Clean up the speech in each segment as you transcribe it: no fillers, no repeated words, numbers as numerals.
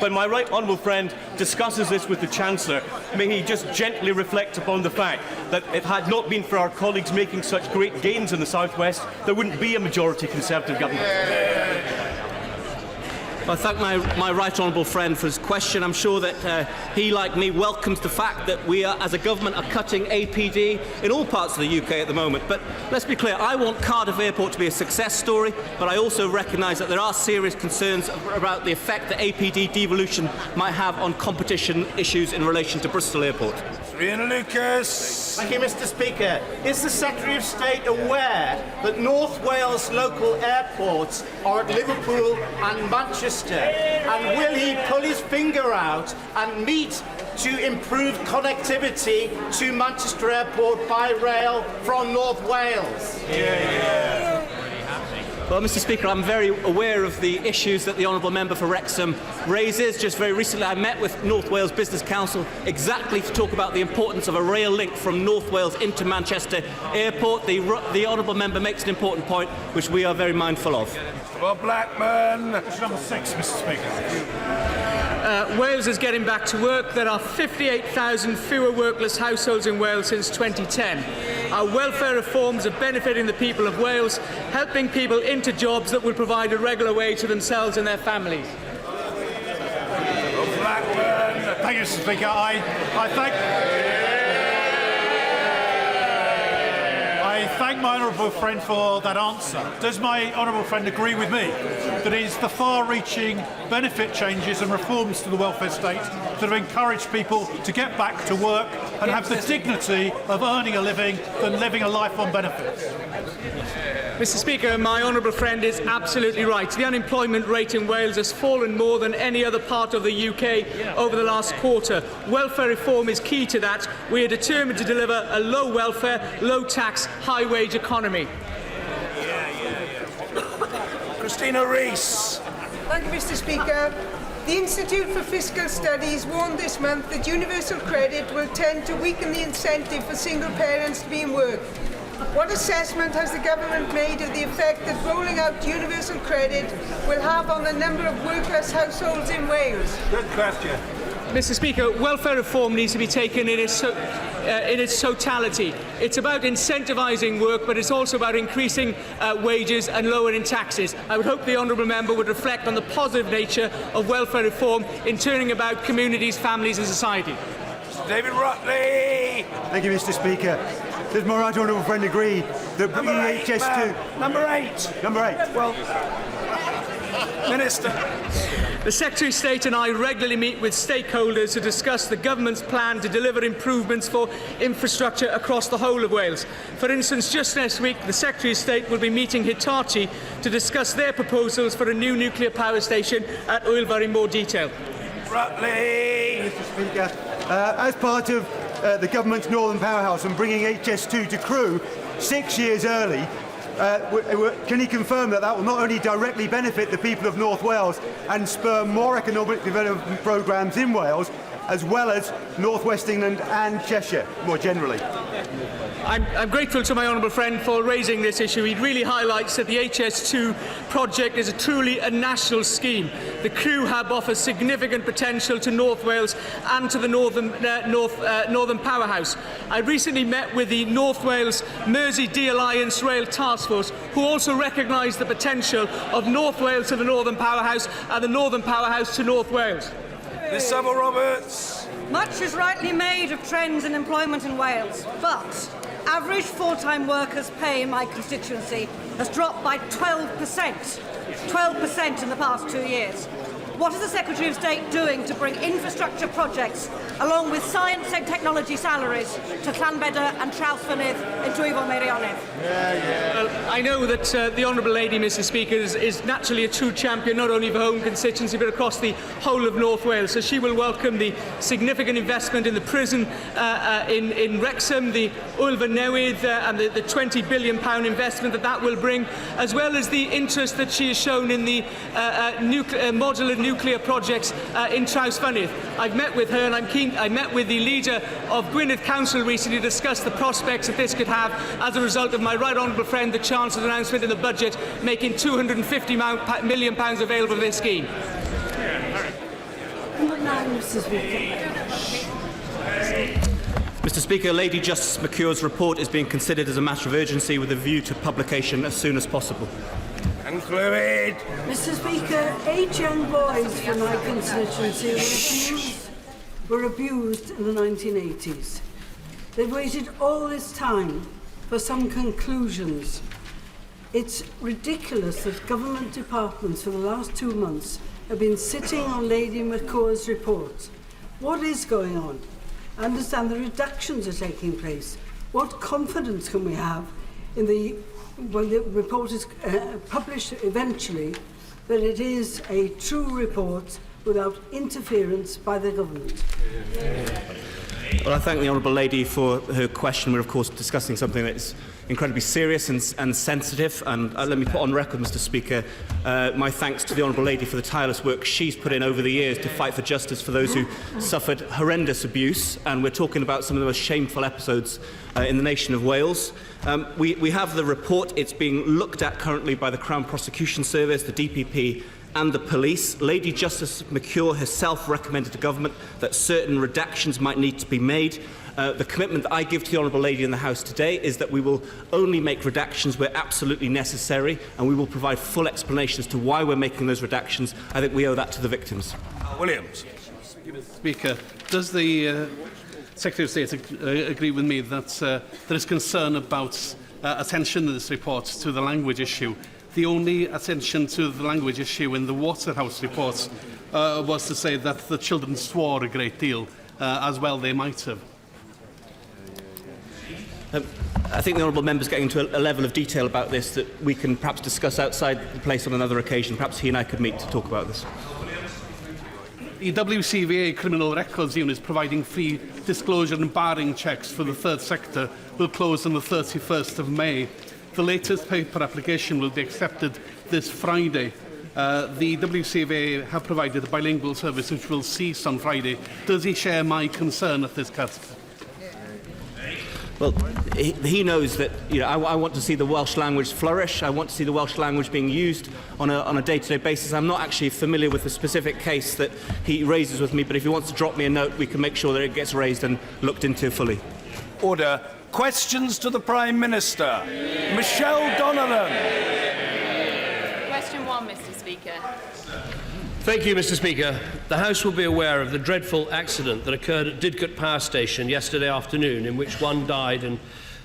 When my right honourable friend discusses this with the Chancellor, may he just gently reflect upon the fact that if it had not been for our colleagues making such great gains in the South West, there wouldn't be a majority Conservative government. I thank my right honourable friend for his question. I'm sure that he, like me, welcomes the fact that we, as a government, are cutting APD in all parts of the UK at the moment. But let's be clear, I want Cardiff Airport to be a success story, but I also recognise that there are serious concerns about the effect that APD devolution might have on competition issues in relation to Bristol Airport. Ian Lucas. Thank you, Mr. Speaker. Is the Secretary of State aware that North Wales local airports are at Liverpool and Manchester? And will he pull his finger out and meet to improve connectivity to Manchester Airport by rail from North Wales? Well, Mr. Speaker, I'm very aware of the issues that the Honourable Member for Wrexham raises. Just very recently I met with North Wales Business Council exactly to talk about the importance of a rail link from North Wales into Manchester Airport. The Honourable Member makes an important point which we are very mindful of. Bob Blackman. Number 6, Mr. Speaker. Wales is getting back to work. There are 58,000 fewer workless households in Wales since 2010. Our welfare reforms are benefiting the people of Wales, helping people into jobs that will provide a regular wage to themselves and their families. Bob Blackman. Thank you, Mr. Speaker. I thank my honourable friend for that answer. Does my honourable friend agree with me that it is the far-reaching benefit changes and reforms to the welfare state that have encouraged people to get back to work and have the dignity of earning a living than living a life on benefits? Mr. Speaker, my honourable friend is absolutely right. The unemployment rate in Wales has fallen more than any other part of the UK over the last quarter. Welfare reform is key to that. We are determined to deliver a low welfare, low tax, high wage economy. Christina Rees. Thank you, Mr. Speaker. The Institute for Fiscal Studies warned this month that universal credit will tend to weaken the incentive for single parents to be in work. What assessment has the government made of the effect that rolling out universal credit will have on the number of workless households in Wales? Good question. Mr. Speaker, welfare reform needs to be taken in its totality. It's about incentivising work, but it's also about increasing wages and lowering taxes. I would hope the honourable member would reflect on the positive nature of welfare reform in turning about communities, families and society. David Rutley. Thank you, Mr. Speaker. Does my right honourable friend agree that bringing HS2... Number 8. Number 8. Well, Minister. The Secretary of State and I regularly meet with stakeholders to discuss the government's plan to deliver improvements for infrastructure across the whole of Wales. For instance, just next week, the Secretary of State will be meeting Hitachi to discuss their proposals for a new nuclear power station at Oilvar in more detail. Rutley. Mr. Speaker, as part of the government's Northern Powerhouse and bringing HS2 to Crewe 6 years early, can he confirm that that will not only directly benefit the people of North Wales and spur more economic development programmes in Wales, as well as North West England and Cheshire more generally? I'm grateful to my honourable friend for raising this issue. He really highlights that the HS2 project is truly a national scheme. The Crewe hub offers significant potential to North Wales and to the Northern Powerhouse. I recently met with the North Wales Mersey De-Alliance Rail Task Force, who also recognised the potential of North Wales to the Northern Powerhouse and the Northern Powerhouse to North Wales. Miss Savile Roberts. Much is rightly made of trends in employment in Wales, but average full-time workers' pay in my constituency has dropped by 12%. 12% in the past 2 years. What is the Secretary of State doing to bring infrastructure projects, along with science and technology salaries, to Llanbedr and Trawsfynydd and Dwyfor Meirionnydd? Well, I know that the Honourable Lady, Mr. Speaker, is naturally a true champion, not only for her own constituency, but across the whole of North Wales. So she will welcome the significant investment in the prison in Wrexham, the Oilvar Newydd and the £20 billion investment that will bring, as well as the interest that she has shown in the modular nuclear projects in Trawsfynydd. I've met with her and I met with the leader of Gwynedd Council recently to discuss the prospects that this could have as a result of my right honourable friend, the Chancellor's announcement in the budget, making £250 million available for this scheme. Mr. Speaker. Mr. Speaker, Lady Justice McCure's report is being considered as a matter of urgency with a view to publication as soon as possible. Conclude. Mr. Speaker, 8 young boys from my constituency were abused in the 1980s. They've waited all this time for some conclusions. It's ridiculous that government departments for the last 2 months have been sitting on Lady McCure's report. What is going on? I understand the reductions are taking place. What confidence can we have in when the report is published eventually, that it is a true report without interference by the government? Well, I thank the Honourable Lady for her question. We're, of course, discussing something that is incredibly serious and sensitive. And let me put on record, Mr. Speaker, my thanks to the Honourable Lady for the tireless work she's put in over the years to fight for justice for those who suffered horrendous abuse. And we're talking about some of the most shameful episodes in the nation of Wales. We have the report. It's being looked at currently by the Crown Prosecution Service, the DPP, and the police. Lady Justice McCure herself recommended to government that certain redactions might need to be made. The commitment that I give to the Honourable Lady in the House today is that we will only make redactions where absolutely necessary, and we will provide full explanation as to why we're making those redactions. I think we owe that to the victims. Williams. Speaker, does the Secretary of State agree with me that there is concern about attention in this report to the language issue? The only attention to the language issue in the Waterhouse report was to say that the children swore a great deal, as well they might have. I think the Honourable Member is getting into a level of detail about this that we can perhaps discuss outside the place on another occasion. Perhaps he and I could meet to talk about this. The WCVA Criminal Records Unit providing free disclosure and barring checks for the third sector will close on the 31st of May. The latest paper application will be accepted this Friday. The WCVA have provided a bilingual service which will cease on Friday. Does he share my concern at this cut? Well, he knows that I want to see the Welsh language flourish. I want to see the Welsh language being used on a day-to-day basis. I'm not actually familiar with the specific case that he raises with me, but if he wants to drop me a note, we can make sure that it gets raised and looked into fully. Order. Questions to the Prime Minister. Michelle Donovan. Question 1, Mr. Speaker. Thank you, Mr. Speaker. The House will be aware of the dreadful accident that occurred at Didcot Power Station yesterday afternoon, in which 1 died and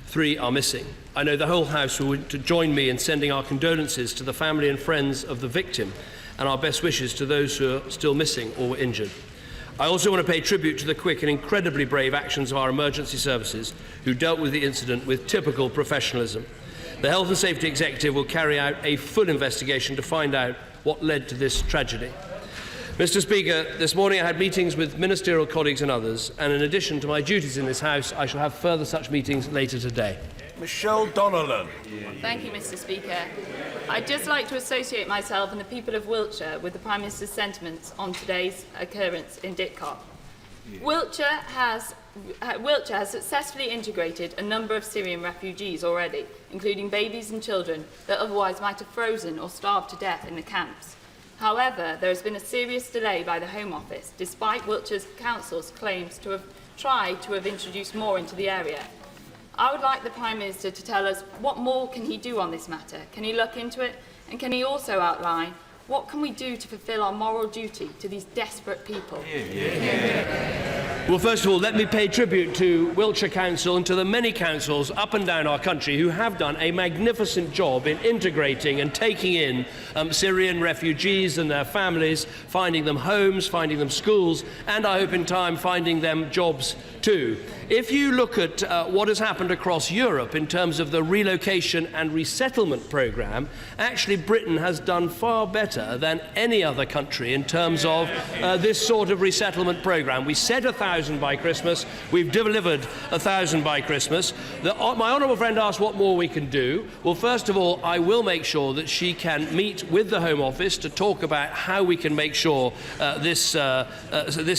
3 are missing. I know the whole House will join me in sending our condolences to the family and friends of the victim and our best wishes to those who are still missing or were injured. I also want to pay tribute to the quick and incredibly brave actions of our emergency services who dealt with the incident with typical professionalism. The Health and Safety Executive will carry out a full investigation to find out what led to this tragedy. Mr. Speaker, this morning I had meetings with ministerial colleagues and others, and in addition to my duties in this House, I shall have further such meetings later today. Michelle Donovan. Thank you, Mr. Speaker. I'd just like to associate myself and the people of Wiltshire with the Prime Minister's sentiments on today's occurrence in Didcot. Wiltshire has successfully integrated a number of Syrian refugees already, including babies and children that otherwise might have frozen or starved to death in the camps. However, there has been a serious delay by the Home Office, despite Wiltshire's Council's claims to have tried to have introduced more into the area. I would like the Prime Minister to tell us what more can he do on this matter. Can he look into it? And can he also outline what can we do to fulfil our moral duty to these desperate people? Well, first of all, let me pay tribute to Wiltshire Council and to the many councils up and down our country who have done a magnificent job in integrating and taking in Syrian refugees and their families, finding them homes, finding them schools, and I hope in time finding them jobs too. If you look at what has happened across Europe in terms of the relocation and resettlement programme, actually Britain has done far better than any other country in terms of this sort of resettlement programme. We said 1,000 by Christmas, we've delivered 1,000 by Christmas. My honourable friend asked what more we can do. Well, first of all, I will make sure that she can meet with the Home Office to talk about how we can make sure this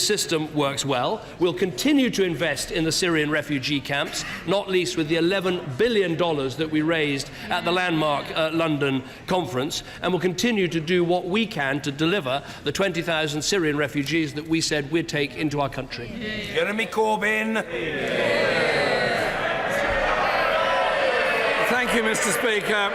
system works well. We'll continue to invest in the Syrian refugee camps, not least with the $11 billion that we raised at the landmark London conference, and we'll continue to do what we can to deliver the 20,000 Syrian refugees that we said we'd take into our country. Jeremy Corbyn. Thank you, Mr. Speaker.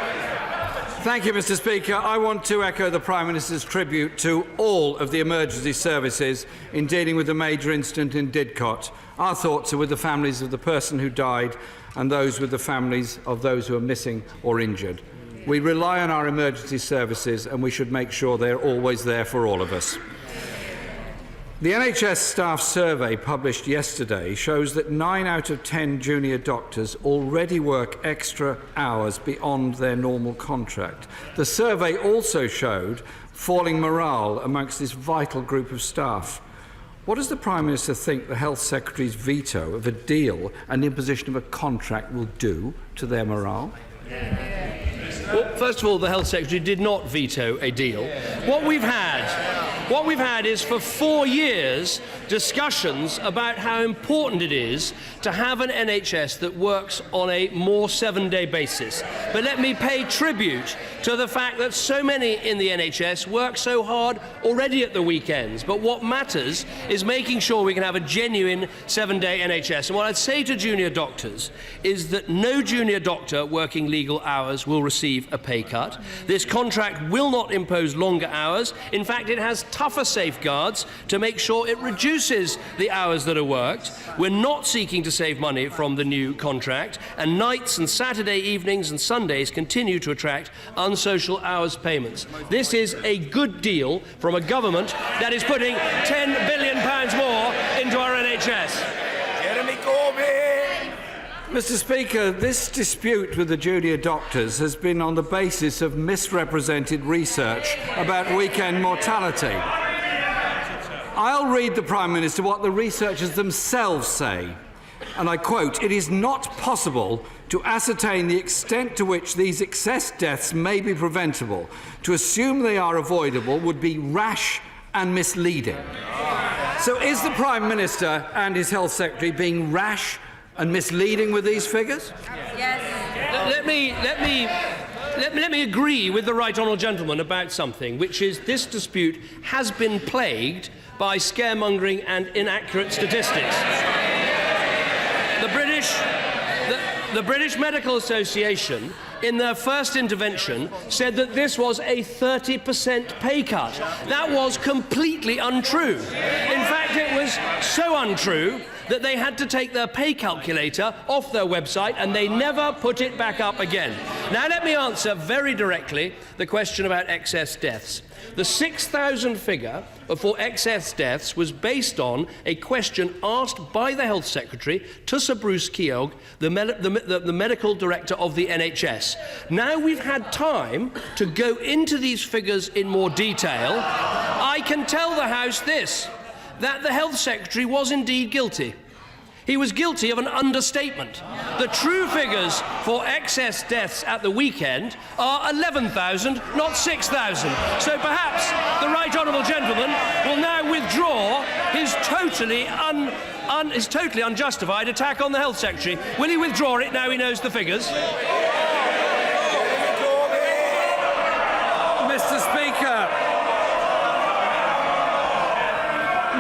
Thank you, Mr. Speaker. I want to echo the Prime Minister's tribute to all of the emergency services in dealing with the major incident in Didcot. Our thoughts are with the families of the person who died and those with the families of those who are missing or injured. We rely on our emergency services and we should make sure they're always there for all of us. The NHS staff survey published yesterday shows that 9 out of 10 junior doctors already work extra hours beyond their normal contract. The survey also showed falling morale amongst this vital group of staff. What does the Prime Minister think the Health Secretary's veto of a deal and imposition of a contract will do to their morale? Well, first of all, the Health Secretary did not veto a deal. What we've had is for 4 years discussions about how important it is to have an NHS that works on a more 7-day basis. But let me pay tribute to the fact that so many in the NHS work so hard already at the weekends. But what matters is making sure we can have a genuine 7-day NHS. And what I'd say to junior doctors is that no junior doctor working legal hours will receive a pay cut. This contract will not impose longer hours. In fact, it has tougher safeguards to make sure it reduces the hours that are worked. We're not seeking to save money from the new contract, and nights and Saturday evenings and Sundays continue to attract unsocial hours payments. This is a good deal from a government that is putting £10 billion more into our NHS. Jeremy Corbyn. Mr. Speaker, this dispute with the junior doctors has been on the basis of misrepresented research about weekend mortality. I'll read the Prime Minister what the researchers themselves say, and I quote, "It is not possible to ascertain the extent to which these excess deaths may be preventable. To assume they are avoidable would be rash and misleading." So is the Prime Minister and his Health Secretary being rash and misleading with these figures? Yes. Let me agree with the right honourable gentleman about something, which is this dispute has been plagued by scaremongering and inaccurate statistics. The British Medical Association, in their first intervention, said that this was a 30% pay cut. That was completely untrue. In fact, it was so untrue that they had to take their pay calculator off their website and they never put it back up again. Now let me answer very directly the question about excess deaths. The 6,000 figure for excess deaths was based on a question asked by the Health Secretary to Sir Bruce Keogh, the medical director of the NHS. Now we've had time to go into these figures in more detail. I can tell the House this, that the Health Secretary was indeed guilty. He was guilty of an understatement. The true figures for excess deaths at the weekend are 11,000, not 6,000. So perhaps the right honourable gentleman will now withdraw his totally unjustified attack on the Health Secretary. Will he withdraw it now he knows the figures?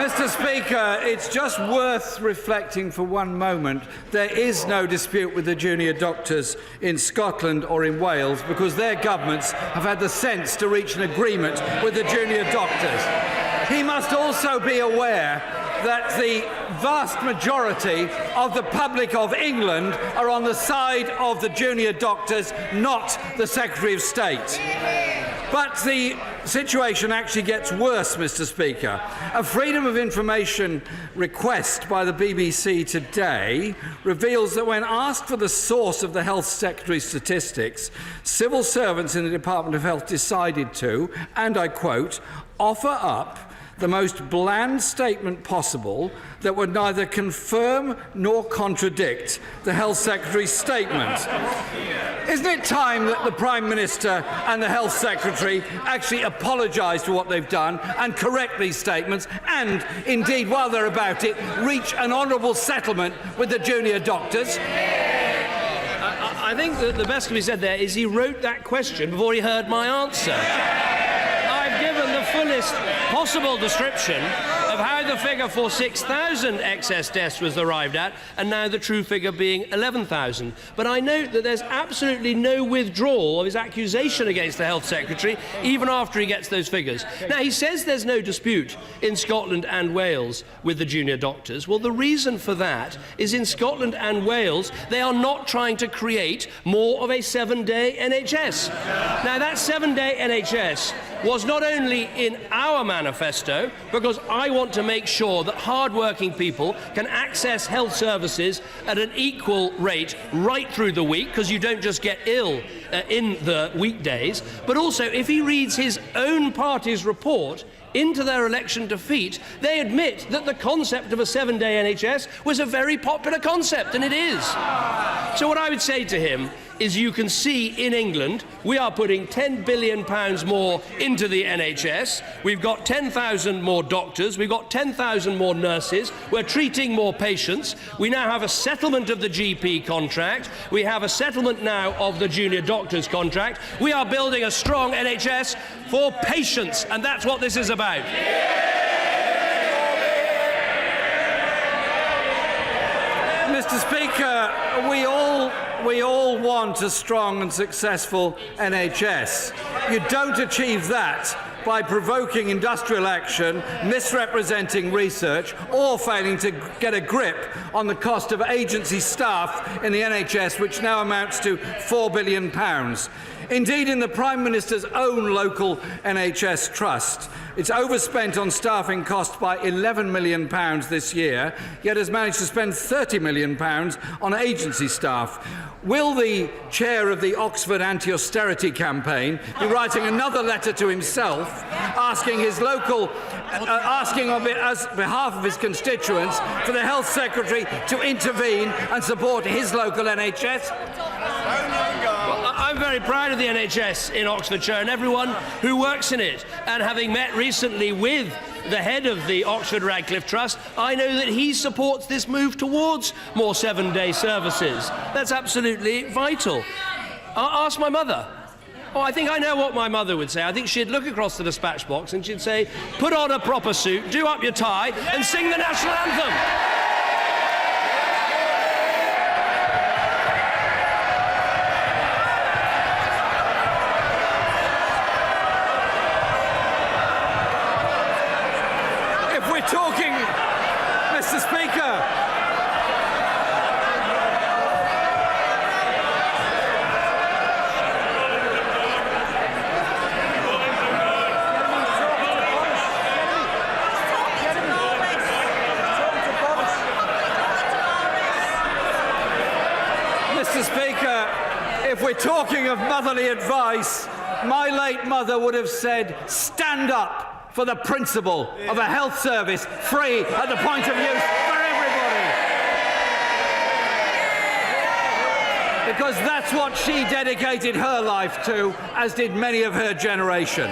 Mr. Speaker, it's just worth reflecting for one moment. There is no dispute with the junior doctors in Scotland or in Wales because their governments have had the sense to reach an agreement with the junior doctors. He must also be aware that the vast majority of the public of England are on the side of the junior doctors, not the Secretary of State. But the situation actually gets worse, Mr. Speaker. A Freedom of Information request by the BBC today reveals that when asked for the source of the Health Secretary's statistics, civil servants in the Department of Health decided to, and I quote, offer up the most bland statement possible that would neither confirm nor contradict the Health Secretary's statement. Isn't it time that the Prime Minister and the Health Secretary actually apologise for what they've done and correct these statements and, indeed, while they're about it, reach an honourable settlement with the junior doctors? I think that the best can be said there is he wrote that question before he heard my answer. earliest possible description of how the figure for 6,000 excess deaths was arrived at, and now the true figure being 11,000. But I note that there's absolutely no withdrawal of his accusation against the Health Secretary, even after he gets those figures. Now, he says there's no dispute in Scotland and Wales with the junior doctors. Well, the reason for that is in Scotland and Wales, they are not trying to create more of a 7-day NHS. Now, that 7-day NHS was not only in our manifesto, because I want to make sure that hard-working people can access health services at an equal rate right through the week, because you don't just get ill in the weekdays, but also if he reads his own party's report into their election defeat, they admit that the concept of a 7-day NHS was a very popular concept, and it is. So what I would say to him is, you can see in England we are putting £10 billion more into the NHS. We've got 10,000 more doctors. We've got 10,000 more nurses. We're treating more patients. We now have a settlement of the GP contract. We have a settlement now of the junior doctors contract. We are building a strong NHS for patients, and that's what this is about. Mr. Speaker, we all want a strong and successful NHS. You don't achieve that by provoking industrial action, misrepresenting research, or failing to get a grip on the cost of agency staff in the NHS, which now amounts to £4 billion. Indeed, in the Prime Minister's own local NHS trust, it's overspent on staffing costs by £11 million this year, yet has managed to spend £30 million on agency staff. Will the chair of the Oxford anti-austerity campaign be writing another letter to himself, asking his local, asking on behalf of his constituents for the Health Secretary to intervene and support his local NHS? I'm very proud of the NHS in Oxfordshire and everyone who works in it. And having met recently with the head of the Oxford Radcliffe Trust, I know that he supports this move towards more 7-day services. That's absolutely vital. I'll ask my mother. Oh, I think I know what my mother would say. I think she'd look across the dispatch box and she'd say, put on a proper suit, do up your tie, and sing the national anthem. Mr. Speaker, if we're talking of motherly advice, my late mother would have said, stand up for the principle of a health service free at the point of use for everybody. Because that's what she dedicated her life to, as did many of her generation.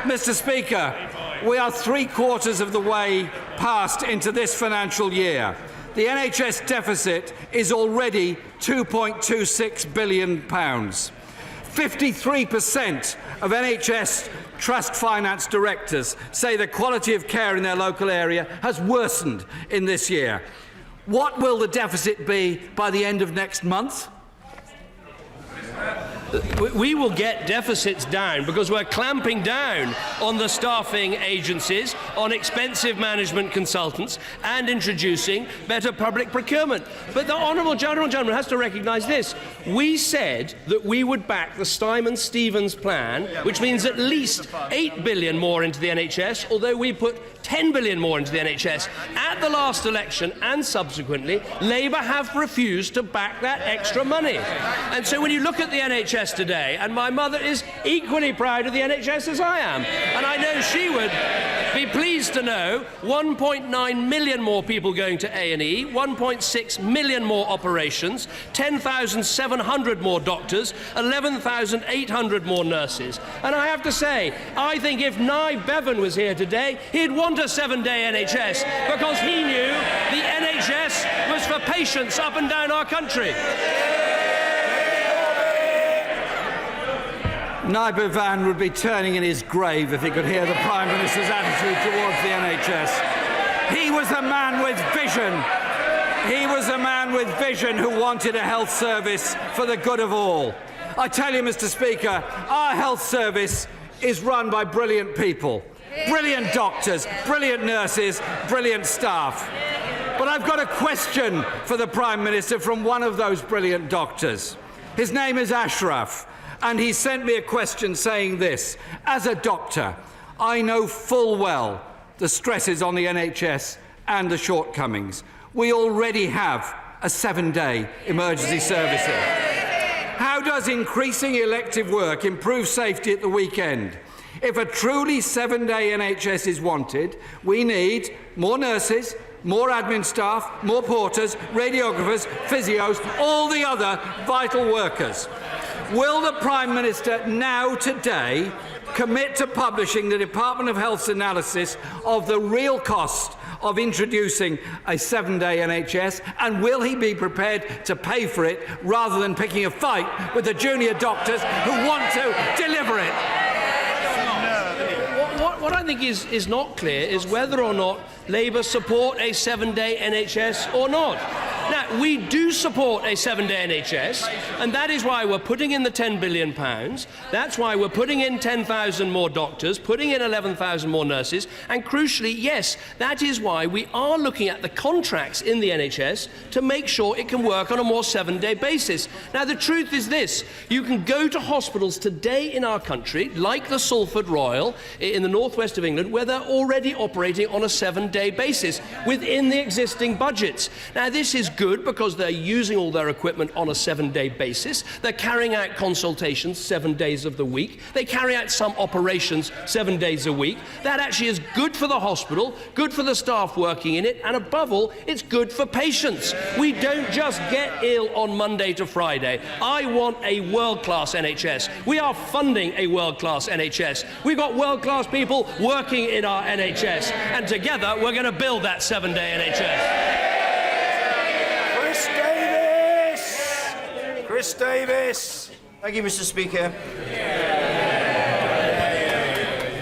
Mr. Speaker, we are 3/4 of the way past into this financial year. The NHS deficit is already £2.26 billion. 53% of NHS Trust finance directors say the quality of care in their local area has worsened in this year. What will the deficit be by the end of next month? We will get deficits down because we're clamping down on the staffing agencies, on expensive management consultants, and introducing better public procurement. But the Honourable General has to recognise this. We said that we would back the Simon-Stevens plan, which means at least £8 billion more into the NHS, although we put £10 billion more into the NHS. At the last election and subsequently, Labour have refused to back that extra money. And so when you look at the NHS today, and my mother is equally proud of the NHS as I am, and I know she would be pleased to know 1.9 million more people going to A&E, 1.6 million more operations, 10,700 more doctors, 11,800 more nurses. And I have to say, I think if Nye Bevan was here today, he'd want a 7-day NHS because he knew the NHS was for patients up and down our country. Naibu Van would be turning in his grave if he could hear the Prime Minister's attitude towards the NHS. He was a man with vision. He was a man with vision who wanted a health service for the good of all. I tell you, Mr. Speaker, our health service is run by brilliant people. Brilliant doctors, brilliant nurses, brilliant staff. But I've got a question for the Prime Minister from one of those brilliant doctors. His name is Ashraf, and he sent me a question saying this: as a doctor, I know full well the stresses on the NHS and the shortcomings. We already have a 7-day emergency services. How does increasing elective work improve safety at the weekend? If a truly 7-day NHS is wanted, we need more nurses, more admin staff, more porters, radiographers, physios, all the other vital workers. Will the Prime Minister now, today, commit to publishing the Department of Health's analysis of the real cost of introducing a 7-day NHS, and will he be prepared to pay for it rather than picking a fight with the junior doctors who want to deliver it? What I think is not clear is whether or not Labour support a 7-day NHS or not. Now, we do support a 7-day NHS, and that is why we're putting in the £10 billion. That's why we're putting in 10,000 more doctors, putting in 11,000 more nurses, and crucially, yes, that is why we are looking at the contracts in the NHS to make sure it can work on a more 7-day basis. Now, the truth is this: you can go to hospitals today in our country, like the Salford Royal in the northwest of England, where they're already operating on a 7-day basis within the existing budgets. Now, this is good because they're using all their equipment on a 7-day basis. They're carrying out consultations 7 days of the week. They carry out some operations 7 days a week. That actually is good for the hospital, good for the staff working in it, and above all, it's good for patients. We don't just get ill on Monday to Friday. I want a world-class NHS. We are funding a world-class NHS. We've got world-class people working in our NHS, and together we're going to build that 7-day NHS. Chris Davis. Thank you, Mr. Speaker.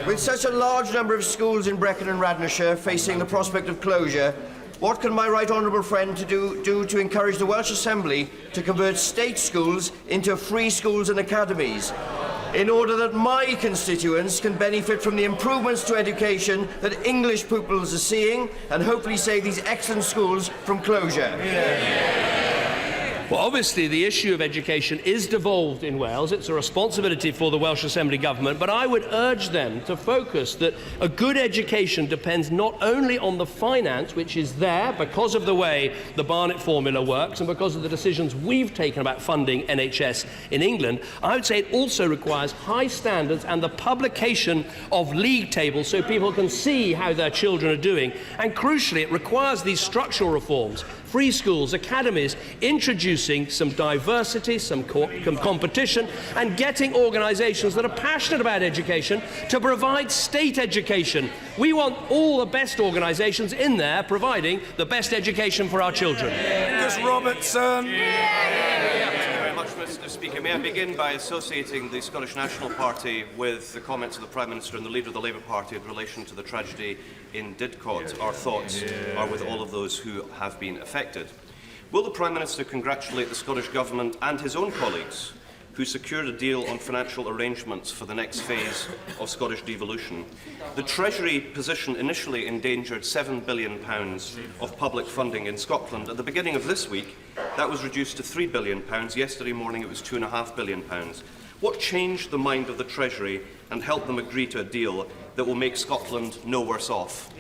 With such a large number of schools in Brecon and Radnorshire facing the prospect of closure, what can my right honourable friend do to encourage the Welsh Assembly to convert state schools into free schools and academies, in order that my constituents can benefit from the improvements to education that English pupils are seeing, and hopefully save these excellent schools from closure? Well, obviously, the issue of education is devolved in Wales. It's a responsibility for the Welsh Assembly Government, but I would urge them to focus that a good education depends not only on the finance, which is there because of the way the Barnett formula works and because of the decisions we've taken about funding NHS in England. I would say it also requires high standards and the publication of league tables so people can see how their children are doing. And crucially, it requires these structural reforms: free schools, academies, introducing some diversity, some competition, and getting organisations that are passionate about education to provide state education. We want all the best organisations in there providing the best education for our children. Angus Robertson. Thank you very much, Mr. Speaker. May I begin by associating the Scottish National Party with the comments of the Prime Minister and the Leader of the Labour Party in relation to the tragedy in Didcot. Our thoughts are with all of those who have been affected. Will the Prime Minister congratulate the Scottish Government and his own colleagues who secured a deal on financial arrangements for the next phase of Scottish devolution? The Treasury position initially endangered £7 billion of public funding in Scotland. At the beginning of this week, that was reduced to £3 billion. Yesterday morning, it was £2.5 billion. What changed the mind of the Treasury and helped them agree to a deal that will make Scotland no worse off?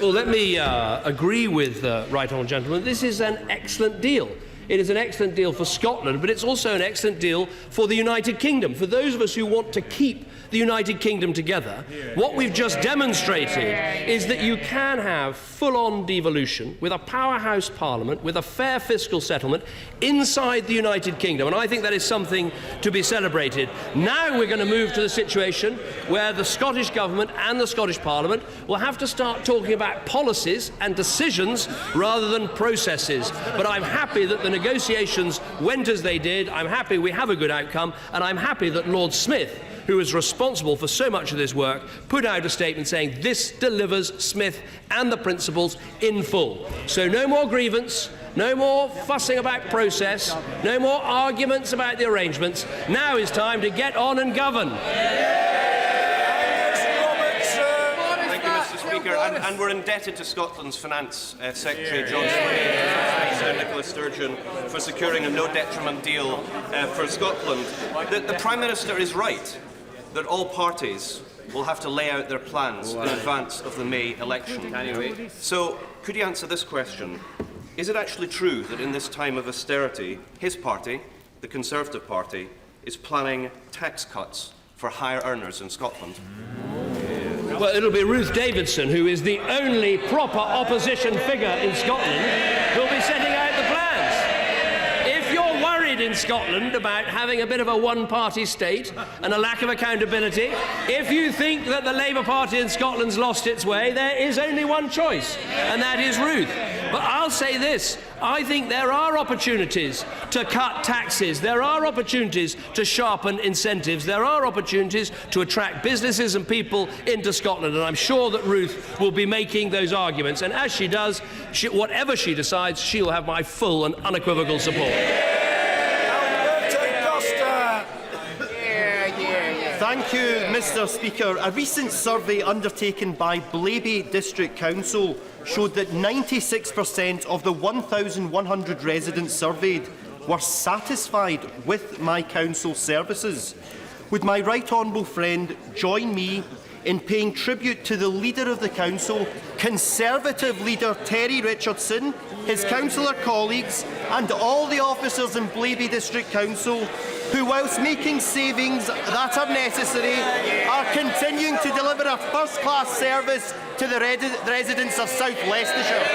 Well, let me agree with the right honourable gentleman. This is an excellent deal. It is an excellent deal for Scotland, but it's also an excellent deal for the United Kingdom. For those of us who want to keep the United Kingdom together, what we've just demonstrated is that you can have full-on devolution with a powerhouse parliament, with a fair fiscal settlement inside the United Kingdom. And I think that is something to be celebrated. Now we're going to move to the situation where the Scottish Government and the Scottish Parliament will have to start talking about policies and decisions rather than processes. But I'm happy that the negotiations went as they did. I'm happy we have a good outcome, and I'm happy that Lord Smith, who is responsible for so much of this work, put out a statement saying this delivers Smith and the principles in full. So no more grievance, no more fussing about process, no more arguments about the arrangements. Now is time to get on and govern. And we're indebted to Scotland's Finance Secretary John Swain, Nicola Sturgeon, for securing a no-detriment deal for Scotland. The Prime Minister is right that all parties will have to lay out their plans in advance of the May election. So, could you answer this question? Is it actually true that in this time of austerity, his party, the Conservative Party, is planning tax cuts for higher earners in Scotland? Well, it'll be Ruth Davidson, who is the only proper opposition figure in Scotland, who'll be setting out the plans. If you're worried in Scotland about having a bit of a one-party state and a lack of accountability, if you think that the Labour Party in Scotland's lost its way, there is only one choice, and that is Ruth. But I'll say this. I think there are opportunities to cut taxes. There are opportunities to sharpen incentives. There are opportunities to attract businesses and people into Scotland. And I'm sure that Ruth will be making those arguments. And as she does, whatever she decides, she'll have my full and unequivocal support. Thank you, Mr. Speaker. A recent survey undertaken by Blaby District Council showed that 96% of the 1,100 residents surveyed were satisfied with my council services. Would my right honourable friend join me in paying tribute to the leader of the council, Conservative leader Terry Richardson, his councillor colleagues and all the officers in Blaby District Council who, whilst making savings that are necessary, are continuing to deliver a first-class service to the residents of South Leicestershire?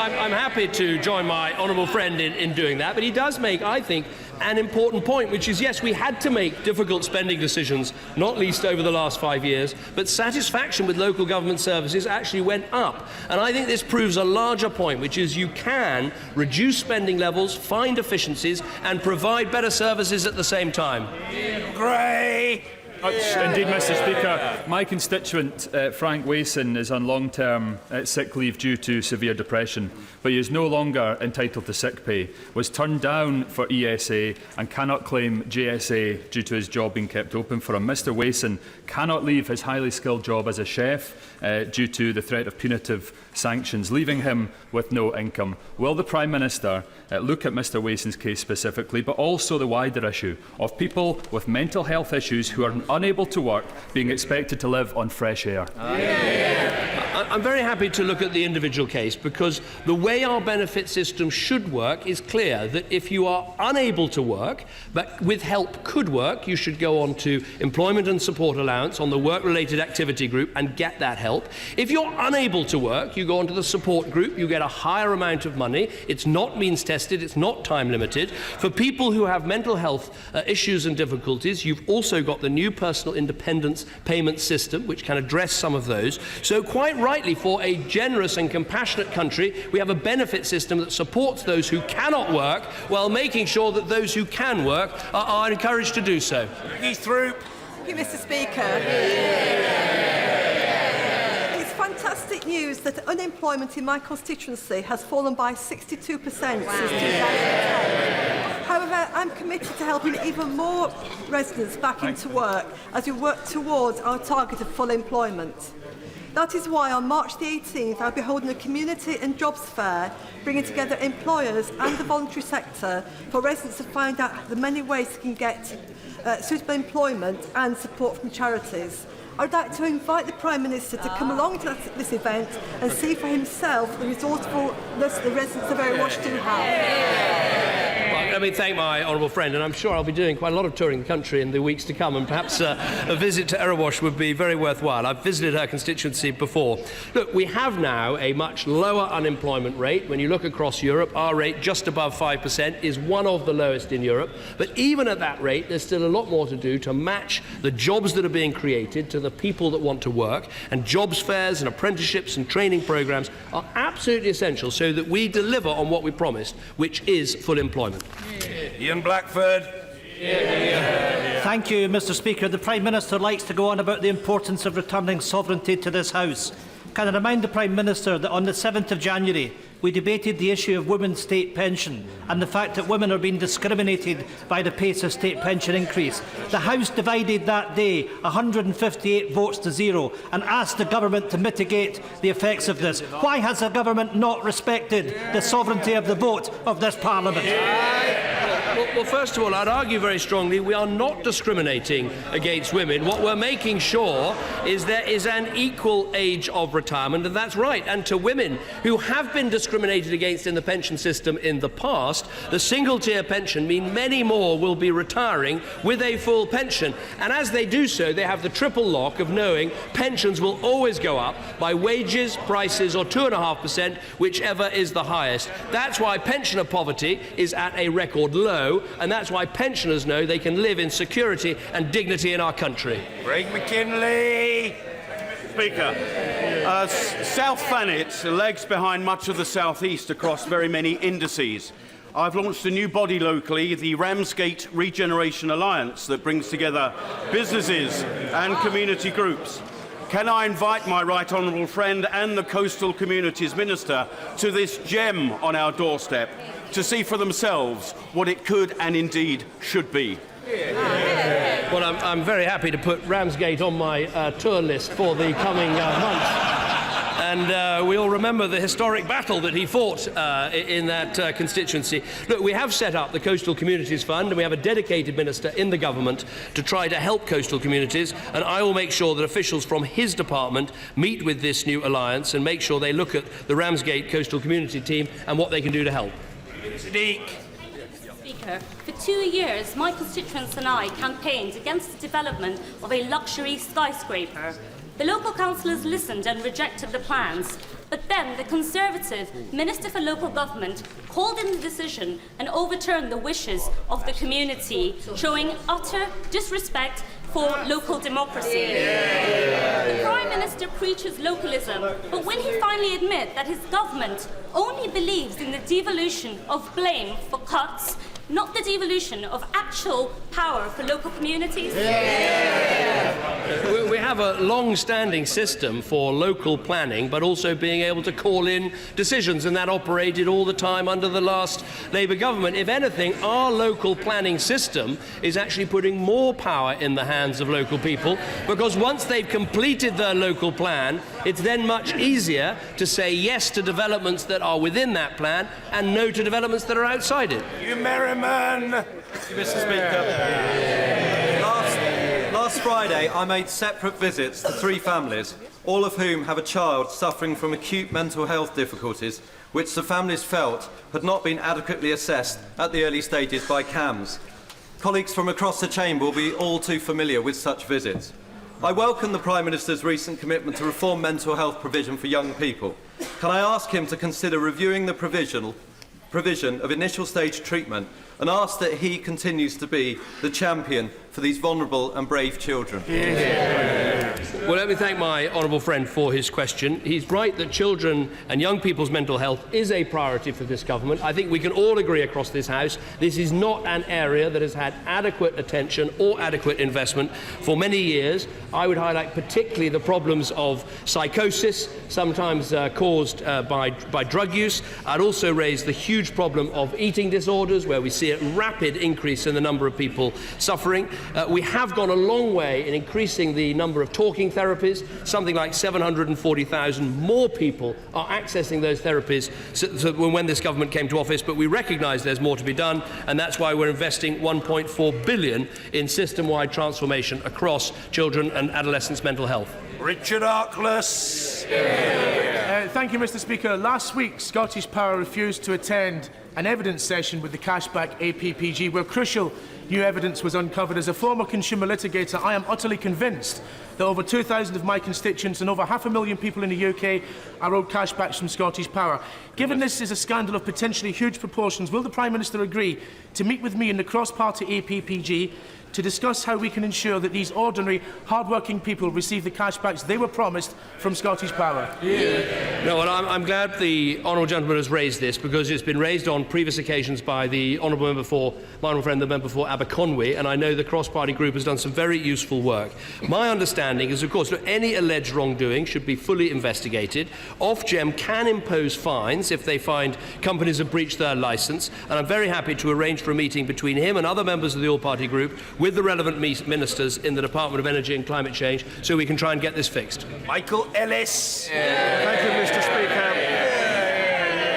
I'm happy to join my honourable friend in doing that, but he does make, I think, an important point, which is, yes, we had to make difficult spending decisions, not least over the last 5 years, but satisfaction with local government services actually went up. And I think this proves a larger point, which is you can reduce spending levels, find efficiencies, and provide better services at the same time. Gray! Indeed, Mr. Speaker. My constituent, Frank Wason, is on long-term sick leave due to severe depression, but he is no longer entitled to sick pay, was turned down for ESA and cannot claim JSA due to his job being kept open for him. Mr. Wason cannot leave his highly skilled job as a chef due to the threat of punitive sanctions, leaving him with no income. Will the Prime Minister look at Mr. Wason's case specifically, but also the wider issue of people with mental health issues who are unable to work being expected to live on fresh air? I'm very happy to look at the individual case, because the way our benefit system should work is clear, that if you are unable to work but with help could work, you should go on to employment and support allowance on the work-related activity group and get that help. If you're unable to work, you go on to the support group, you get a higher amount of money. It's not means tested, it's not time limited. For people who have mental health issues and difficulties, you've also got the new personal independence payment system, which can address some of those. So quite rightly, for a generous and compassionate country, we have a benefit system that supports those who cannot work while making sure that those who can work are encouraged to do so. Thank you, Mr. Speaker. It's fantastic news that unemployment in my constituency has fallen by 62% since 2010. However, I'm committed to helping even more residents back into work as we work towards our target of full employment. That is why on March the 18th I'll be holding a community and jobs fair, bringing together employers and the voluntary sector for residents to find out the many ways they can get suitable employment and support from charities. I'd like to invite the Prime Minister to come along to this event and see for himself the resourcefulness the residents of Erewash do have. Let me thank my honourable friend, and I'm sure I'll be doing quite a lot of touring the country in the weeks to come, and perhaps a visit to Erewash would be very worthwhile. I've visited her constituency before. Look, we have now a much lower unemployment rate. When you look across Europe, our rate, just above 5%, is one of the lowest in Europe. But even at that rate, there's still a lot more to do to match the jobs that are being created to the people that want to work, and jobs fairs and apprenticeships and training programmes are absolutely essential so that we deliver on what we promised, which is full employment. Ian Blackford. Thank you, Mr. Speaker. The Prime Minister likes to go on about the importance of returning sovereignty to this House. Can I remind the Prime Minister that on the 7th of January we debated the issue of women's state pension and the fact that women are being discriminated by the pace of state pension increase. The House divided that day 158 votes to 0 and asked the government to mitigate the effects of this. Why has the government not respected the sovereignty of the vote of this Parliament? Well, first of all, I'd argue very strongly we are not discriminating against women. What we're making sure is there is an equal age of retirement, and that's right. And to women who have been discriminated against in the pension system in the past, the single-tier pension means many more will be retiring with a full pension. And as they do so, they have the triple lock of knowing pensions will always go up by wages, prices, or 2.5%, whichever is the highest. That's why pensioner poverty is at a record low, and that's why pensioners know they can live in security and dignity in our country. Craig McKinley. Speaker, South Thanet lags behind much of the South East across very many indices. I've launched a new body locally, the Ramsgate Regeneration Alliance, that brings together businesses and community groups. Can I invite my right honourable friend and the Coastal Communities Minister to this gem on our doorstep to see for themselves what it could and indeed should be? Well, I'm very happy to put Ramsgate on my tour list for the coming months. And we all remember the historic battle that he fought in that constituency. Look, we have set up the Coastal Communities Fund, and we have a dedicated minister in the government to try to help coastal communities, and I will make sure that officials from his department meet with this new alliance and make sure they look at the Ramsgate Coastal Community team and what they can do to help. Sadiq. Speaker, for 2 years, my constituents and I campaigned against the development of a luxury skyscraper. The local councillors listened and rejected the plans, but then the Conservative Minister for Local Government called in the decision and overturned the wishes of the community, showing utter disrespect for local democracy. The Prime Minister preaches localism, but will he finally admit that his government only believes in the devolution of blame for cuts, not the devolution of actual power for local communities? We have a long-standing system for local planning, but also being able to call in decisions, and that operated all the time under the last Labour government. If anything, our local planning system is actually putting more power in the hands of local people, because once they've completed their local plan, it's then much easier to say yes to developments that are within that plan and no to developments that are outside it. You Merriman. Mr. Speaker, last Friday I made separate visits to 3 families, all of whom have a child suffering from acute mental health difficulties, which the families felt had not been adequately assessed at the early stages by CAMHS. Colleagues from across the chamber will be all too familiar with such visits. I welcome the Prime Minister's recent commitment to reform mental health provision for young people. Can I ask him to consider reviewing the provision of initial stage treatment and ask that he continues to be the champion for these vulnerable and brave children? Well, let me thank my honourable friend for his question. He's right that children and young people's mental health is a priority for this government. I think we can all agree across this House this is not an area that has had adequate attention or adequate investment for many years. I would highlight particularly the problems of psychosis, sometimes caused by drug use. I'd also raise the huge problem of eating disorders, where we see a rapid increase in the number of people suffering. We have gone a long way in increasing the number of talking therapies. Something like 740,000 more people are accessing those therapies when this government came to office, but we recognise there's more to be done, and that's why we're investing £1.4 billion in system-wide transformation across children and adolescents' mental health. Richard Arkless. Thank you, Mr. Speaker. Last week, Scottish Power refused to attend an evidence session with the cashback APPG where crucial new evidence was uncovered. As a former consumer litigator, I am utterly convinced that over 2,000 of my constituents and over 500,000 people in the UK are owed cashbacks from Scottish Power. Given this is a scandal of potentially huge proportions, will the Prime Minister agree to meet with me in the cross-party APPG to discuss how we can ensure that these ordinary, hard-working people receive the cashbacks they were promised from Scottish Power? Yeah. No, well, I'm glad the honourable gentleman has raised this, because it's been raised on previous occasions by the honourable member for, my honourable friend, the member for Aberconwy, and I know the cross-party group has done some very useful work. My understanding is, of course, that any alleged wrongdoing should be fully investigated. Ofgem can impose fines if they find companies have breached their licence, and I'm very happy to arrange for a meeting between him and other members of the all-party group with the relevant ministers in the Department of Energy and Climate Change so we can try and get this fixed. Michael Ellis. Thank you, Mr. Speaker.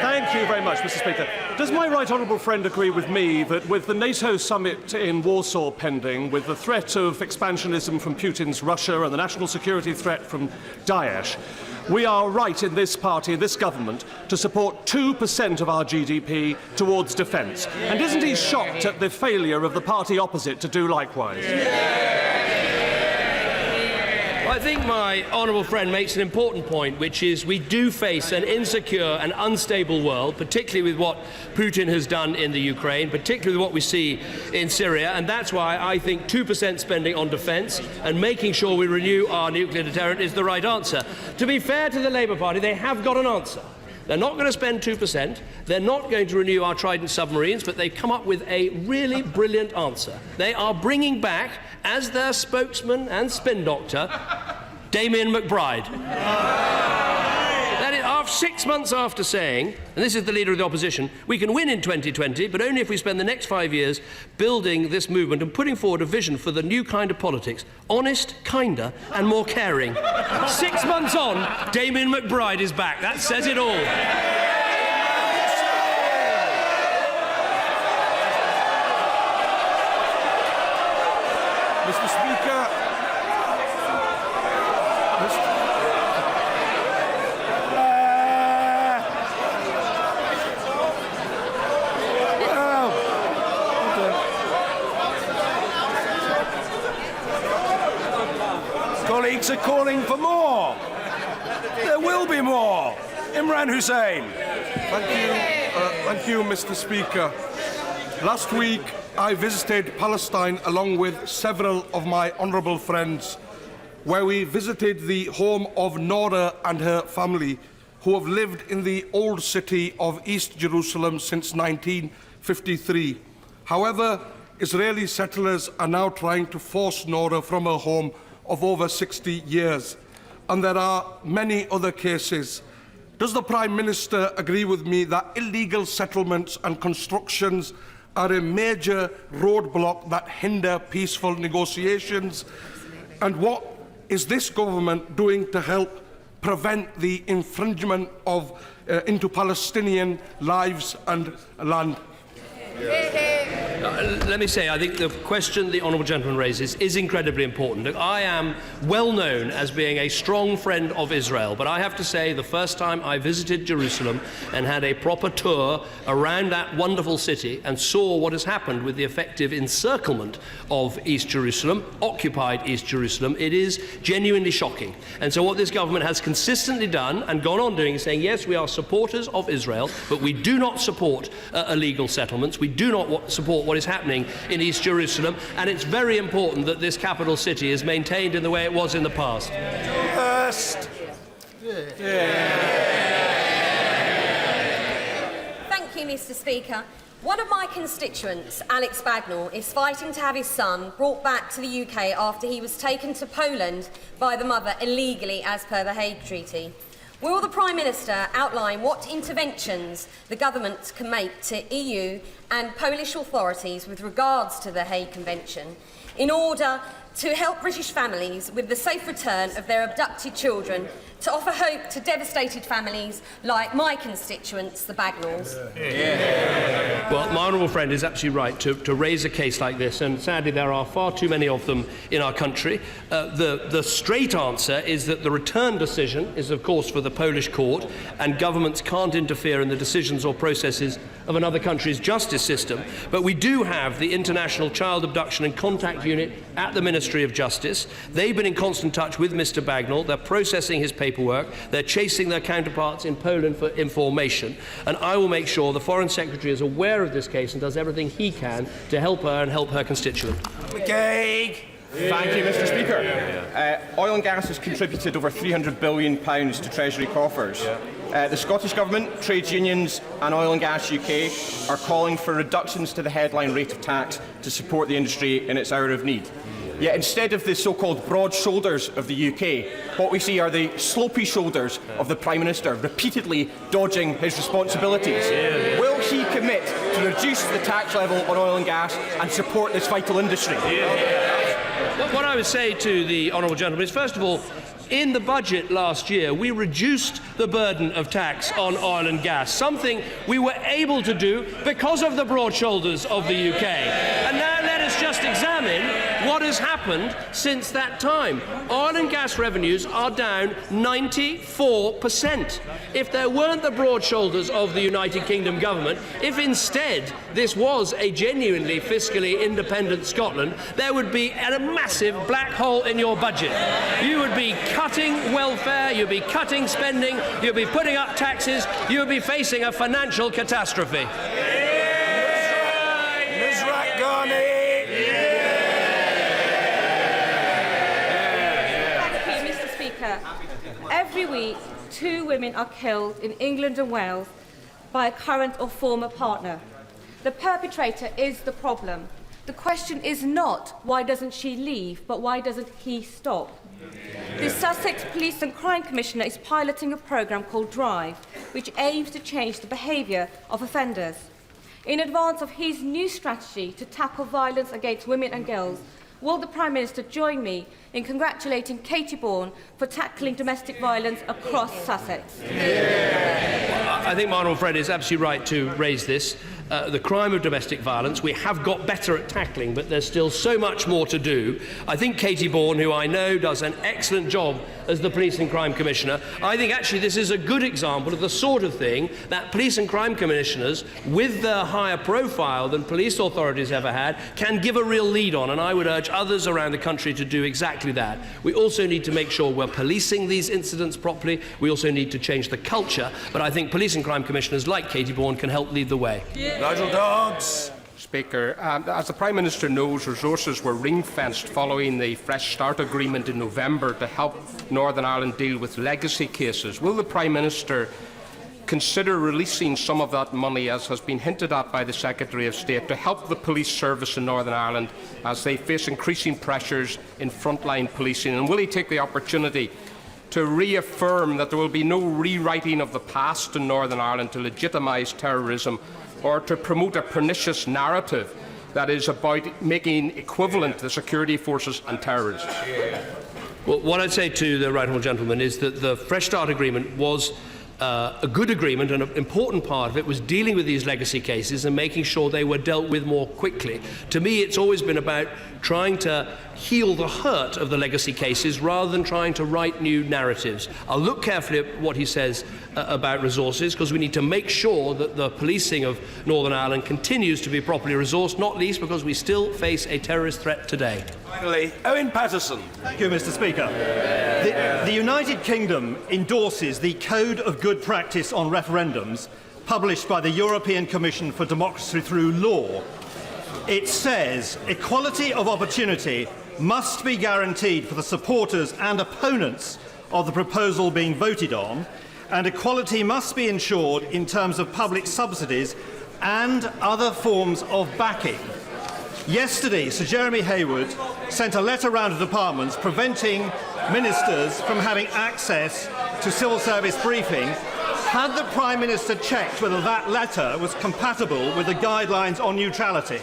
Thank you very much, Mr. Speaker. Does my right honourable friend agree with me that with the NATO summit in Warsaw pending, with the threat of expansionism from Putin's Russia and the national security threat from Daesh, we are right in this party, this government, to support 2% of our GDP towards defence? And isn't he shocked at the failure of the party opposite to do likewise? I think my honourable friend makes an important point, which is we do face an insecure and unstable world, particularly with what Putin has done in the Ukraine, particularly with what we see in Syria, and that's why I think 2% spending on defence and making sure we renew our nuclear deterrent is the right answer. To be fair to the Labour Party, they have got an answer. They're not going to spend 2%, they're not going to renew our Trident submarines, but they've come up with a really brilliant answer. They are bringing back, as their spokesman and spin doctor, Damien McBride. That is, 6 months after saying, and this is the leader of the opposition, we can win in 2020, but only if we spend the next 5 years building this movement and putting forward a vision for the new kind of politics. Honest, kinder, and more caring. 6 months on, Damien McBride is back. That says it all. Mr. Speaker, Colleagues are calling for more. There will be more. Imran Hussain. Thank you, Mr. Speaker. Last week, I visited Palestine along with several of my honourable friends, where we visited the home of Nora and her family, who have lived in the old city of East Jerusalem since 1953. However, Israeli settlers are now trying to force Nora from her home of over 60 years, and there are many other cases. Does the Prime Minister agree with me that illegal settlements and constructions are a major roadblock that hinder peaceful negotiations? And what is this government doing to help prevent the infringement of into Palestinian lives and land? Let me say, I think the question the honourable gentleman raises is incredibly important. Look, I am well known as being a strong friend of Israel, but I have to say the first time I visited Jerusalem and had a proper tour around that wonderful city and saw what has happened with the effective encirclement of East Jerusalem, occupied East Jerusalem, it is genuinely shocking. And so what this government has consistently done and gone on doing is saying, yes, we are supporters of Israel, but we do not support illegal settlements. We do not support what is happening in East Jerusalem, and it's very important that this capital city is maintained in the way it was in the past. First. Thank you, Mr. Speaker. One of my constituents, Alex Bagnall, is fighting to have his son brought back to the UK after he was taken to Poland by the mother illegally as per the Hague Treaty. Will the Prime Minister outline what interventions the government can make to EU and Polish authorities with regards to the Hague Convention in order to help British families with the safe return of their abducted children, to offer hope to devastated families like my constituents, the Bagnalls. Well, my honourable friend is absolutely right to raise a case like this, and sadly there are far too many of them in our country. The straight answer is that the return decision is, of course, for the Polish court, and governments can't interfere in the decisions or processes of another country's justice system. But we do have the International Child Abduction and Contact Unit at the Ministry of Justice. They've been in constant touch with Mr Bagnall. They're processing his paperwork. They're chasing their counterparts in Poland for information. And I will make sure the Foreign Secretary is aware of this case and does everything he can to help her and help her constituent. Thank you, Mr Speaker. Oil and gas has contributed over £300 billion to Treasury coffers. The Scottish Government, trades unions and Oil and Gas UK are calling for reductions to the headline rate of tax to support the industry in its hour of need. Yet instead of the so-called broad shoulders of the UK, what we see are the slopey shoulders of the Prime Minister, repeatedly dodging his responsibilities. Will he commit to reduce the tax level on oil and gas and support this vital industry? What I would say to the honourable gentleman is, first of all, in the budget last year, we reduced the burden of tax on oil and gas, something we were able to do because of the broad shoulders of the UK. And now let us just examine what has happened since that time. Oil and gas revenues are down 94%. If there weren't the broad shoulders of the United Kingdom government, if instead this was a genuinely fiscally independent Scotland, there would be a massive black hole in your budget. You would be cutting welfare, you'd be cutting spending, you'd be putting up taxes, you'd be facing a financial catastrophe. Mr Speaker, every week 2 women are killed in England and Wales by a current or former partner. The perpetrator is the problem. The question is not why doesn't she leave, but why doesn't he stop? The Sussex Police and Crime Commissioner is piloting a programme called Drive, which aims to change the behaviour of offenders. In advance of his new strategy to tackle violence against women and girls, will the Prime Minister join me in congratulating Katie Bourne for tackling domestic violence across Sussex? I think my honourable friend is absolutely right to raise this. The crime of domestic violence, we have got better at tackling, but there's still so much more to do. I think Katie Bourne, who I know does an excellent job as the Police and Crime Commissioner, I think actually this is a good example of the sort of thing that Police and Crime Commissioners, with their higher profile than police authorities ever had, can give a real lead on, and I would urge others around the country to do exactly that. We also need to make sure we're policing these incidents properly. We also need to change the culture, but I think Police and Crime Commissioners like Katie Bourne can help lead the way. Nigel Dodds. Speaker, as the Prime Minister knows, resources were ring-fenced following the Fresh Start agreement in November to help Northern Ireland deal with legacy cases. Will the Prime Minister consider releasing some of that money, as has been hinted at by the Secretary of State, to help the police service in Northern Ireland as they face increasing pressures in frontline policing? And will he take the opportunity to reaffirm that there will be no rewriting of the past in Northern Ireland to legitimise terrorism or to promote a pernicious narrative that is about making equivalent the security forces and terrorists? Well, what I'd say to the right honourable gentleman is that the Fresh Start agreement was a good agreement, and an important part of it was dealing with these legacy cases and making sure they were dealt with more quickly. To me, it's always been about trying to heal the hurt of the legacy cases rather than trying to write new narratives. I'll look carefully at what he says about resources, because we need to make sure that the policing of Northern Ireland continues to be properly resourced, not least because we still face a terrorist threat today. Finally, Owen Patterson. Thank you, Mr Speaker. The United Kingdom endorses the Code of Good Practice on Referendums published by the European Commission for Democracy Through Law. It says equality of opportunity must be guaranteed for the supporters and opponents of the proposal being voted on, and equality must be ensured in terms of public subsidies and other forms of backing. Yesterday, Sir Jeremy Hayward sent a letter round to departments preventing ministers from having access to civil service briefing. Had the Prime Minister checked whether that letter was compatible with the guidelines on neutrality?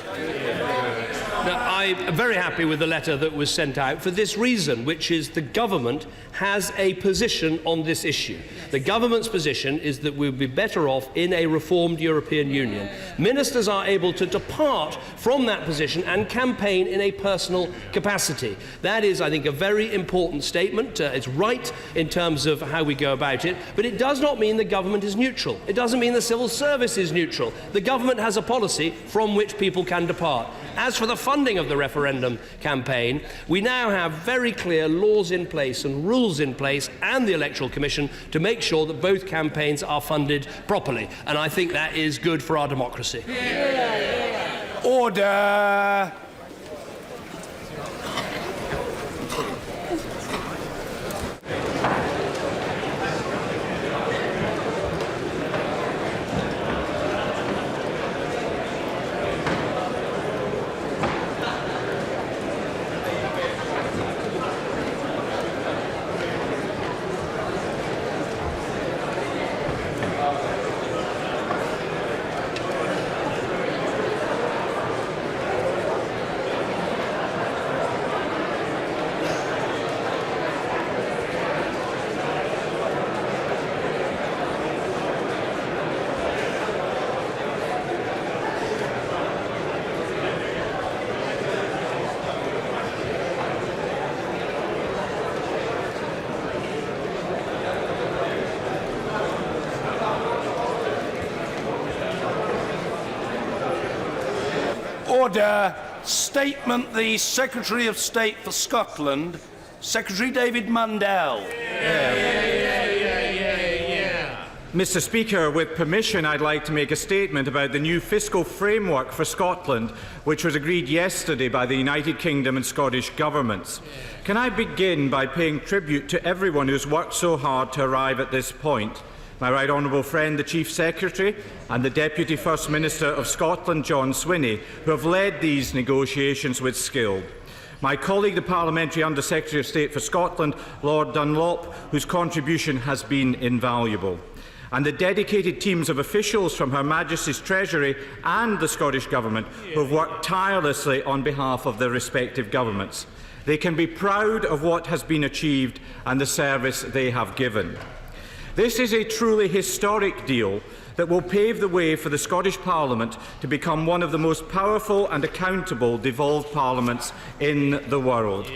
Now, I'm very happy with the letter that was sent out for this reason, which is the government has a position on this issue. The government's position is that we'll be better off in a reformed European Union. Ministers are able to depart from that position and campaign in a personal capacity. That is, I think, a very important statement. It's right in terms of how we go about it, but it does not mean the government is neutral. It doesn't mean the civil service is neutral. The government has a policy from which people can depart. As for the funding of the referendum campaign, we now have very clear laws in place and rules in place and the Electoral Commission to make sure that both campaigns are funded properly. And I think that is good for our democracy. Order! Order. Statement the Secretary of State for Scotland, Secretary David Mundell. Mr. Speaker, with permission, I'd like to make a statement about the new fiscal framework for Scotland, which was agreed yesterday by the United Kingdom and Scottish governments. Can I begin by paying tribute to everyone who's worked so hard to arrive at this point? My right honourable friend, the Chief Secretary, and the Deputy First Minister of Scotland, John Swinney, who have led these negotiations with skill. My colleague, the Parliamentary Under-Secretary of State for Scotland, Lord Dunlop, whose contribution has been invaluable. And the dedicated teams of officials from Her Majesty's Treasury and the Scottish Government who have worked tirelessly on behalf of their respective governments. They can be proud of what has been achieved and the service they have given. This is a truly historic deal that will pave the way for the Scottish Parliament to become one of the most powerful and accountable devolved parliaments in the world.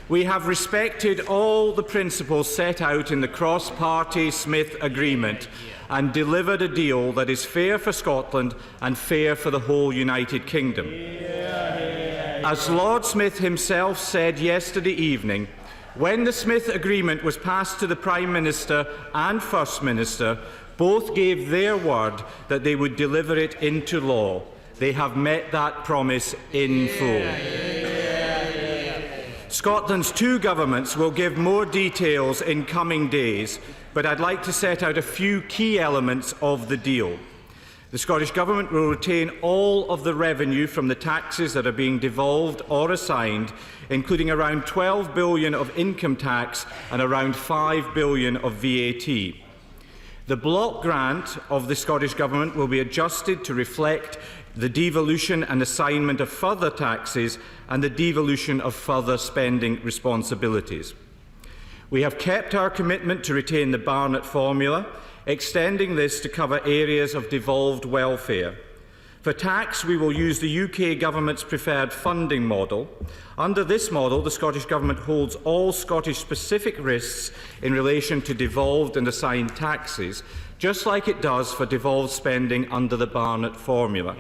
We have respected all the principles set out in the cross-party Smith Agreement and delivered a deal that is fair for Scotland and fair for the whole United Kingdom. As Lord Smith himself said yesterday evening, when the Smith Agreement was passed to the Prime Minister and First Minister, both gave their word that they would deliver it into law. They have met that promise in full. Scotland's two governments will give more details in coming days, but I'd like to set out a few key elements of the deal. The Scottish Government will retain all of the revenue from the taxes that are being devolved or assigned, including around £12 billion of income tax and around £5 billion of VAT. The block grant of the Scottish Government will be adjusted to reflect the devolution and assignment of further taxes and the devolution of further spending responsibilities. We have kept our commitment to retain the Barnett formula, extending this to cover areas of devolved welfare. For tax, we will use the UK Government's preferred funding model. Under this model, the Scottish Government holds all Scottish-specific risks in relation to devolved and assigned taxes, just like it does for devolved spending under the Barnett formula.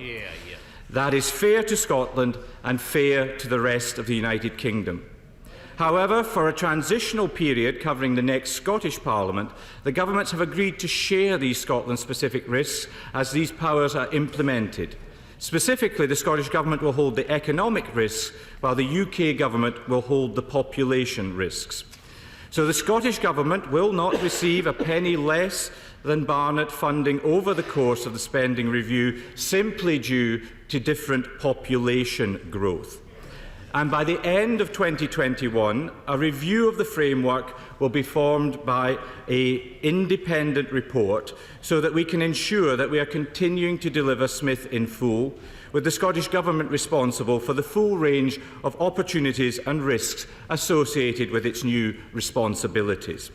That is fair to Scotland and fair to the rest of the United Kingdom. However, for a transitional period covering the next Scottish Parliament, the governments have agreed to share these Scotland-specific risks as these powers are implemented. Specifically, the Scottish Government will hold the economic risks, while the UK Government will hold the population risks. So the Scottish Government will not receive a penny less than Barnett funding over the course of the spending review, simply due to different population growth. And by the end of 2021, a review of the framework will be formed by an independent report so that we can ensure that we are continuing to deliver Smith in full. with the Scottish Government responsible for the full range of opportunities and risks associated with its new responsibilities.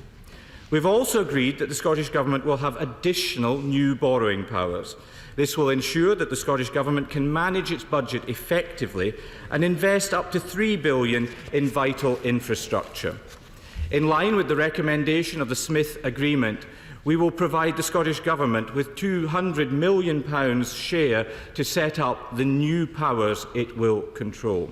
We've also agreed that the Scottish Government will have additional new borrowing powers. This will ensure that the Scottish Government can manage its budget effectively and invest up to £3 billion in vital infrastructure. In line with the recommendation of the Smith Agreement, we will provide the Scottish Government with £200 million share to set up the new powers it will control.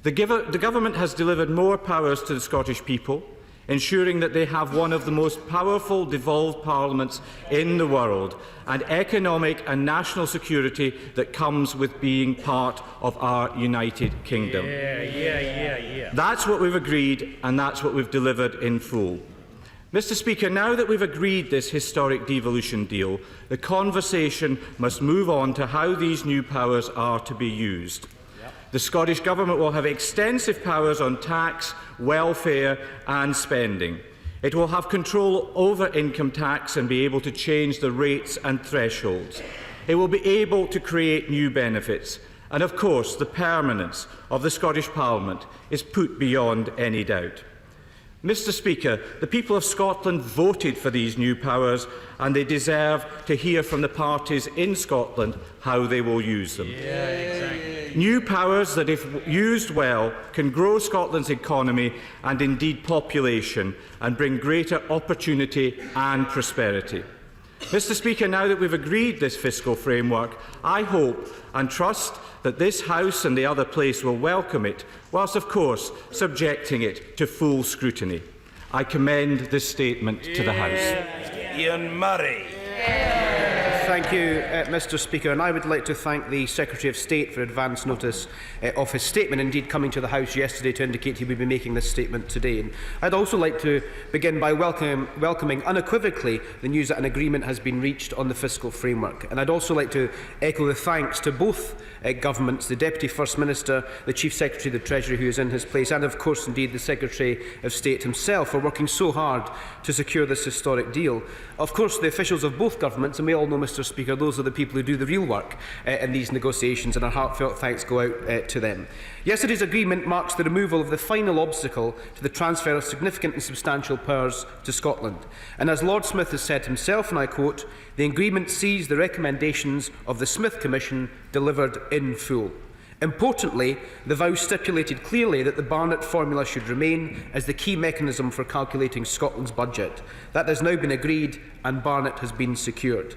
The Government has delivered more powers to the Scottish people, ensuring that they have one of the most powerful devolved parliaments in the world, and economic and national security that comes with being part of our United Kingdom. That's what we've agreed, and that's what we've delivered in full. Mr. Speaker, now that we've agreed this historic devolution deal, the conversation must move on to how these new powers are to be used. The Scottish Government will have extensive powers on tax, welfare and spending. It will have control over income tax and be able to change the rates and thresholds. It will be able to create new benefits. And of course, the permanence of the Scottish Parliament is put beyond any doubt. Mr. Speaker, the people of Scotland voted for these new powers, and they deserve to hear from the parties in Scotland how they will use them. New powers that, if used well, can grow Scotland's economy and indeed population and bring greater opportunity and prosperity. Mr. Speaker, now that we've agreed this fiscal framework, I hope and trust that this House and the other place will welcome it, whilst of course subjecting it to full scrutiny. I commend this statement to the House. Ian Murray. Thank you, Mr. Speaker, and I would like to thank the Secretary of State for advance notice of his statement, indeed coming to the House yesterday to indicate he would be making this statement today. And I'd also like to begin by welcoming unequivocally the news that an agreement has been reached on the fiscal framework. And I'd also like to echo the thanks to both governments, the Deputy First Minister, the Chief Secretary of the Treasury who is in his place, and of course indeed the Secretary of State himself for working so hard to secure this historic deal. Of course, the officials of both governments, and we all know, Mr. Speaker, those are the people who do the real work in these negotiations, and our heartfelt thanks go out to them. Yesterday's agreement marks the removal of the final obstacle to the transfer of significant and substantial powers to Scotland. And as Lord Smith has said himself, and I quote, "The agreement sees the recommendations of the Smith Commission delivered in full." Importantly, the vow stipulated clearly that the Barnett formula should remain as the key mechanism for calculating Scotland's budget. That has now been agreed, and Barnett has been secured.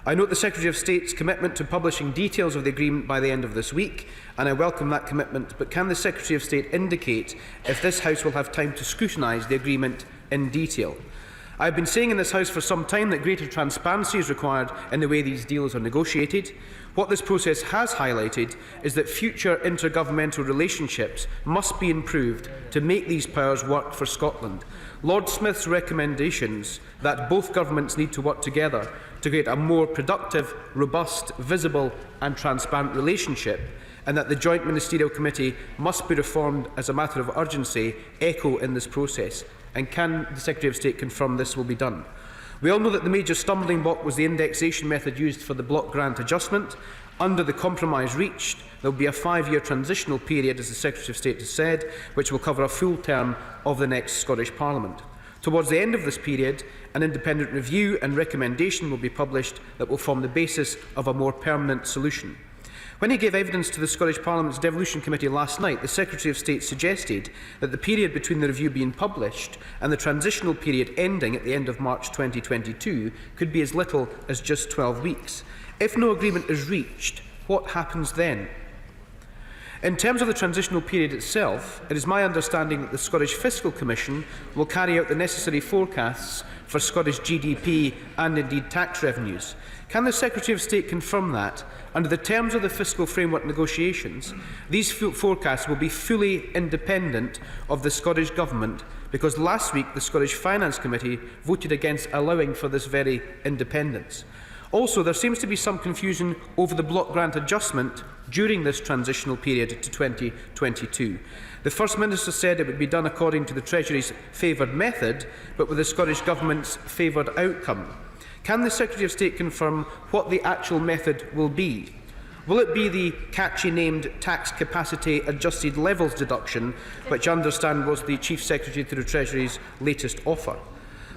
I note the Secretary of State's commitment to publishing details of the agreement by the end of this week, and I welcome that commitment, but can the Secretary of State indicate if this House will have time to scrutinise the agreement in detail? I have been saying in this House for some time that greater transparency is required in the way these deals are negotiated. What this process has highlighted is that future intergovernmental relationships must be improved to make these powers work for Scotland. Lord Smith's recommendations that both governments need to work together to create a more productive, robust, visible and transparent relationship, and that the Joint Ministerial Committee must be reformed as a matter of urgency, echo in this process. And can the Secretary of State confirm this will be done? We all know that the major stumbling block was the indexation method used for the block grant adjustment. Under the compromise reached, there will be a 5-year transitional period, as the Secretary of State has said, which will cover a full term of the next Scottish Parliament. Towards the end of this period, an independent review and recommendation will be published that will form the basis of a more permanent solution. When he gave evidence to the Scottish Parliament's Devolution Committee last night, the Secretary of State suggested that the period between the review being published and the transitional period ending at the end of March 2022 could be as little as just 12 weeks. If no agreement is reached, what happens then? In terms of the transitional period itself, it is my understanding that the Scottish Fiscal Commission will carry out the necessary forecasts for Scottish GDP and indeed tax revenues. Can the Secretary of State confirm that, under the terms of the fiscal framework negotiations, these forecasts will be fully independent of the Scottish Government, because last week the Scottish Finance Committee voted against allowing for this very independence? Also, there seems to be some confusion over the block grant adjustment during this transitional period to 2022. The First Minister said it would be done according to the Treasury's favoured method, but with the Scottish Government's favoured outcome. Can the Secretary of State confirm what the actual method will be? Will it be the catchy-named tax capacity adjusted levels deduction, which I understand was the Chief Secretary to the Treasury's latest offer?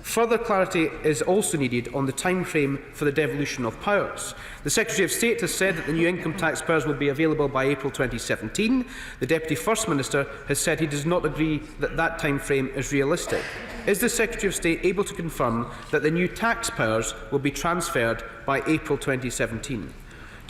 Further clarity is also needed on the timeframe for the devolution of powers. The Secretary of State has said that the new income tax powers will be available by April 2017. The Deputy First Minister has said he does not agree that that timeframe is realistic. Is the Secretary of State able to confirm that the new tax powers will be transferred by April 2017?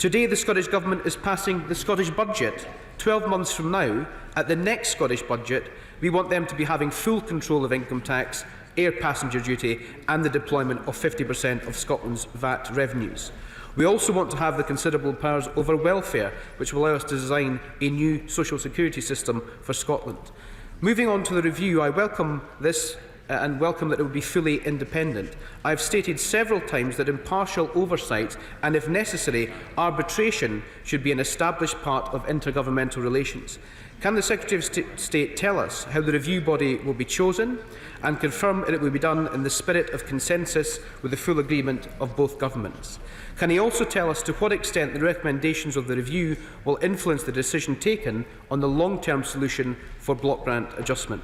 Today, the Scottish Government is passing the Scottish Budget. 12 months from now, at the next Scottish Budget, we want them to be having full control of income tax, air passenger duty and the deployment of 50% of Scotland's VAT revenues. We also want to have the considerable powers over welfare, which will allow us to design a new social security system for Scotland. Moving on to the review, I welcome this and welcome that it will be fully independent. I have stated several times that impartial oversight and, if necessary, arbitration should be an established part of intergovernmental relations. Can the Secretary of State tell us how the review body will be chosen and confirm that it will be done in the spirit of consensus with the full agreement of both governments? Can he also tell us to what extent the recommendations of the review will influence the decision taken on the long-term solution for block grant adjustment?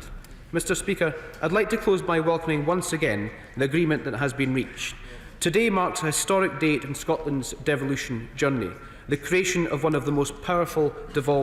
Mr. Speaker, I'd like to close by welcoming once again the agreement that has been reached. Today marks a historic date in Scotland's devolution journey, the creation of one of the most powerful devolved